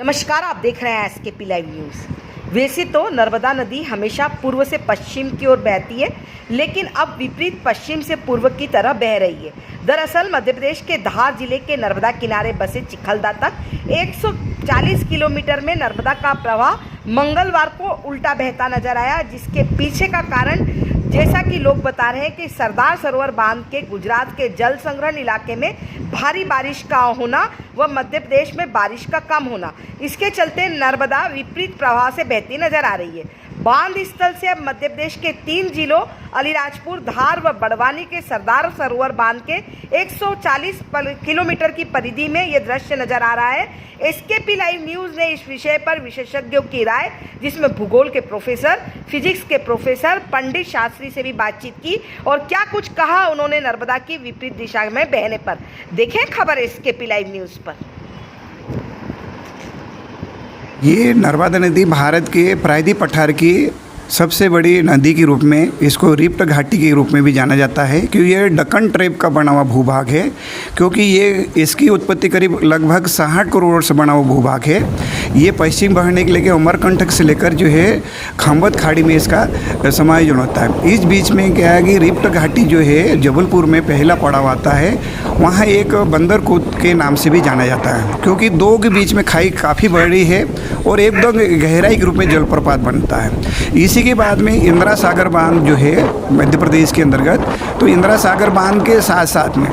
नमस्कार, आप देख रहे हैं एसकेपी लाइव न्यूज़। वैसे तो नर्मदा नदी हमेशा पूर्व से पश्चिम की ओर बहती है, लेकिन अब विपरीत पश्चिम से पूर्व की तरह बह रही है। दरअसल मध्य प्रदेश के धार जिले के नर्मदा किनारे बसे चिखलदा तक 140 किलोमीटर में नर्मदा का प्रवाह मंगलवार को उल्टा बहता नजर आया, जिसके पीछे का कारण जैसा कि लोग बता रहे हैं कि सरदार सरोवर बांध के गुजरात के जल संग्रहण इलाके में भारी बारिश का होना व मध्य प्रदेश में बारिश का कम होना, इसके चलते नर्मदा विपरीत प्रवाह से बहती नजर आ रही है। बांध स्थल से अब मध्य प्रदेश के 3 जिलों अलीराजपुर, धार व बड़वानी के सरदार सरोवर बांध के 140 किलोमीटर की परिधि में ये दृश्य नजर आ रहा है। एसकेपी लाइव न्यूज़ ने इस विषय पर विशेषज्ञों की राय, जिसमें भूगोल के प्रोफेसर, फिजिक्स के प्रोफेसर पंडित शास्त्री से भी बातचीत की और क्या कुछ कहा उन्होंने नर्मदा की विपरीत दिशा में बहने पर। देखें खबर एसकेपी लाइव न्यूज़ पर। ये नर्मदा नदी भारत के प्रायद्वीप पठार की सबसे बड़ी नदी के रूप में, इसको रिफ्ट घाटी के रूप में भी जाना जाता है, क्योंकि ये दक्कन ट्रेप का बना हुआ भूभाग है। क्योंकि ये इसकी उत्पत्ति करीब लगभग 60 करोड़ वर्ष बना हुआ भूभाग है। ये पश्चिम बहने के लेकर अमरकंटक से लेकर जो है खंबत खाड़ी में इसका समायोजन होता है। इस बीच में क्या है कि रिफ्ट घाटी जो है जबलपुर में पहला पड़ाव आता है, वहाँ एक बंदर कूद के नाम से भी जाना जाता है, क्योंकि दो के बीच में खाई काफ़ी बड़ी है और एकदम गहराई के रूप में जलप्रपात बनता है। इसी के बाद में इंदिरा सागर बांध जो है मध्य प्रदेश के अंतर्गत, तो इंदिरा सागर बांध के साथ साथ में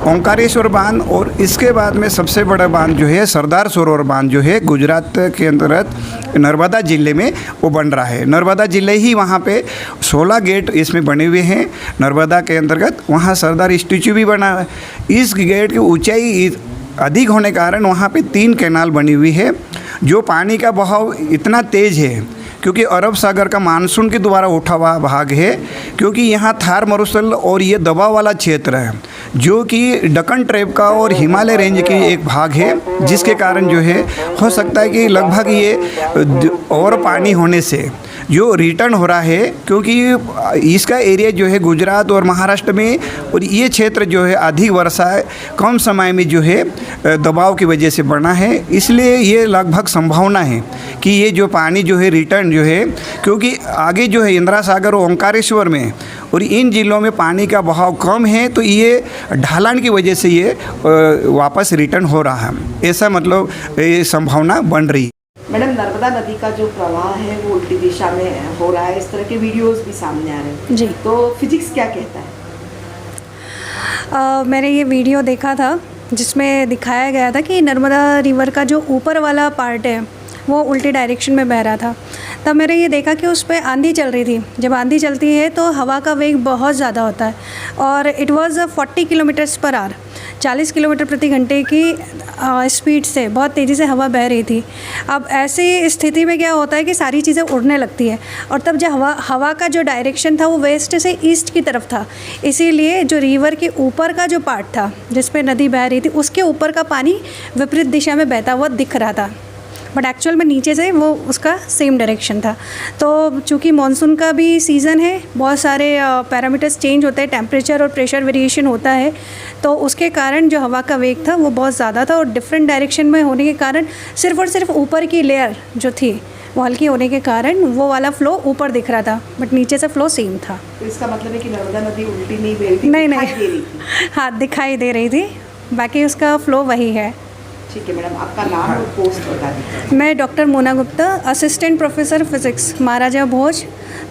ओंकारेश्वर बांध और इसके बाद में सबसे बड़ा बांध जो है सरदार सरोवर बांध जो है गुजरात के अंतर्गत नर्मदा जिले में वो बन रहा है। नर्मदा जिले ही वहाँ पे 16 गेट इसमें बने हुए हैं नर्मदा के अंतर्गत। वहाँ सरदार स्टैचू भी बना है। इस गेट की ऊंचाई अधिक होने के कारण वहाँ पे 3 कैनाल बनी हुई है। जो पानी का बहाव इतना तेज़ है क्योंकि अरब सागर का मानसून के द्वारा उठा हुआ भाग है, क्योंकि यहाँ थार मरुस्थल और ये दबाव वाला क्षेत्र है जो कि दक्कन ट्रेप का और हिमालय रेंज की एक भाग है, जिसके कारण जो है हो सकता है कि लगभग ये और पानी होने से जो रिटर्न हो रहा है, क्योंकि इसका एरिया जो है गुजरात और महाराष्ट्र में, और ये क्षेत्र जो है अधिक वर्षा कम समय में जो है दबाव की वजह से बना है। इसलिए ये लगभग संभावना है कि ये जो पानी जो है रिटर्न जो है, क्योंकि आगे जो है इंदिरा सागर और ओंकारेश्वर में और इन जिलों में पानी का बहाव कम है, तो ये ढलान की वजह से ये वापस रिटर्न हो रहा है। ऐसा मतलब ये संभावना बन रही है। मैडम, नर्मदा नदी का जो प्रवाह है वो उल्टी दिशा में हो रहा है, इस तरह के वीडियोस भी सामने आ रहे हैं जी। तो फिजिक्स क्या कहता है? मैंने ये वीडियो देखा था जिसमें दिखाया गया था कि नर्मदा रिवर का जो ऊपर वाला पार्ट है वो उल्टी डायरेक्शन में बह रहा था। तब मैंने ये देखा कि उस पर आंधी चल रही थी। जब आंधी चलती है तो हवा का वेग बहुत ज़्यादा होता है और it was 40 kilometres per hour, 40 kilometre प्रति घंटे की स्पीड से बहुत तेज़ी से हवा बह रही थी। अब ऐसी स्थिति में क्या होता है कि सारी चीज़ें उड़ने लगती है, और तब जब हवा का जो डायरेक्शन था वो वेस्ट से ईस्ट की तरफ था, इसीलिए जो रिवर के ऊपर का जो पार्ट था जिस पे नदी बह रही थी उसके ऊपर का पानी विपरीत दिशा में बहता हुआ दिख रहा था, बट एक्चुअल में नीचे से वो उसका सेम डायरेक्शन था। तो चूँकि मानसून का भी सीज़न है, बहुत सारे पैरामीटर्स चेंज होते हैं, टेम्परेचर और प्रेशर वेरिएशन होता है, तो उसके कारण जो हवा का वेग था वो बहुत ज़्यादा था और डिफरेंट डायरेक्शन में होने के कारण सिर्फ और सिर्फ ऊपर की लेयर जो थी वो हल्की होने के कारण वो वाला फ्लो ऊपर दिख रहा था, बट नीचे से फ्लो सेम था। तो इसका मतलब है कि नर्मदा नदी उल्टी नहीं बह रही थी? नहीं, हाँ दिखाई दे रही थी, बाकी उसका फ्लो वही है। ठीक है मैडम, आपका नाम और पोस्ट बता दीजिए। मैं doctor Mona Gupta, assistant professor physics, Maharaja Bhoj,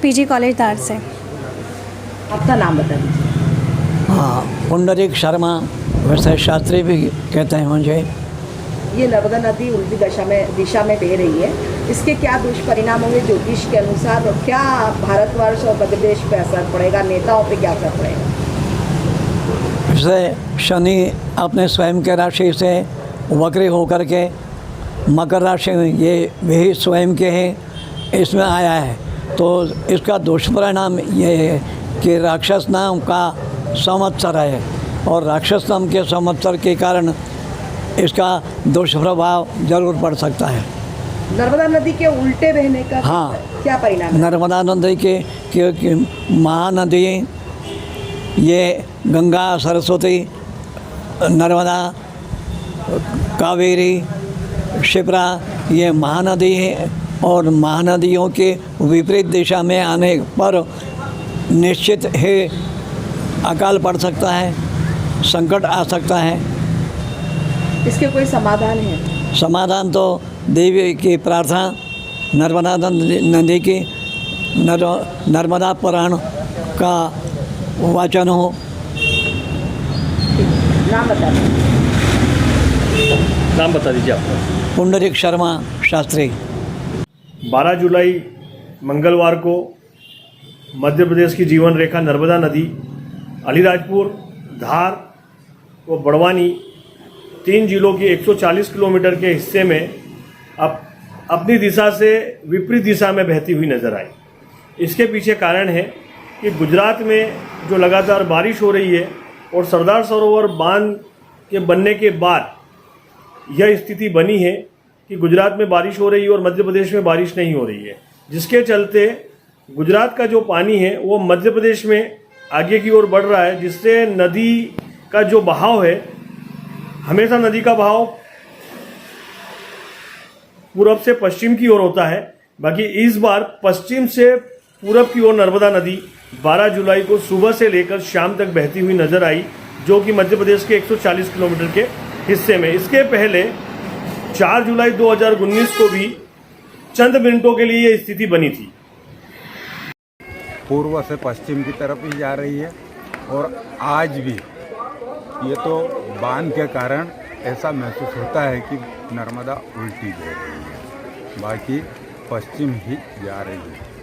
PG college Dhar से। आपका नाम बता दीजिए। हाँ, पुंडरीक शर्मा, वैसे शास्त्री भी कहते हैं मुझे। ये नर्मदा नदी उल्टी दिशा में बह रही है, इसके क्या दुष्परिणाम होंगे ज्योतिष के अनुसार, और क्या भारतवर्ष और मध्य प्रदेश पे असर पड़ेगा, नेताओं पे क्या असर पड़ेगा? इससे शनि अपने स्वयं के राशि से वक्री होकर के मकर राशि में, ये वही स्वयं के हैं, इसमें आया है, तो इसका दुष्परिणाम ये है कि राक्षस नाम का संवत्सर है, और राक्षस नाम के संवत्सर के कारण इसका दुष्प्रभाव जरूर पड़ सकता है। नर्मदा नदी के उल्टे बहने का हाँ, क्या परिणाम है? नर्मदा नदी के महानदी, ये गंगा, सरस्वती, नर्मदा, कावेरी, शिप्रा, ये महानदी है और महानदियों के विपरीत दिशा में आने पर निश्चित ही अकाल पड़ सकता है, संकट आ सकता है। इसके कोई समाधान है? समाधान तो देवी की प्रार्थना, नर्मदा नदी की नर्मदा पुराण का वाचन हो। नाम बता दीजिए आपका। पुंडरीक शर्मा शास्त्री। 12 जुलाई मंगलवार को मध्य प्रदेश की जीवन रेखा नर्मदा नदी अलीराजपुर, धार व बड़वानी 3 जिलों की 140 किलोमीटर के हिस्से में अब अपनी दिशा से विपरीत दिशा में बहती हुई नजर आई। इसके पीछे कारण है कि गुजरात में जो लगातार बारिश हो रही है और सरदार सरोवर बांध के बनने के बाद यह स्थिति बनी है कि गुजरात में बारिश हो रही है और मध्य प्रदेश में बारिश नहीं हो रही है, जिसके चलते गुजरात का जो पानी है वो मध्य प्रदेश में आगे की ओर बढ़ रहा है, जिससे नदी का जो बहाव है, हमेशा नदी का बहाव पूरब से पश्चिम की ओर होता है, बाकी इस बार पश्चिम से पूरब की ओर नर्मदा नदी 12 जुलाई को सुबह से लेकर शाम तक बहती हुई नजर आई, जो कि मध्य प्रदेश के 140 किलोमीटर के हिस्से में। इसके पहले 4 जुलाई 2019 को भी चंद मिनटों के लिए यह स्थिति बनी थी। पूर्व से पश्चिम की तरफ ही जा रही है और आज भी ये तो बांध के कारण ऐसा महसूस होता है कि नर्मदा उल्टी बह रही है, बाकी पश्चिम ही जा रही है।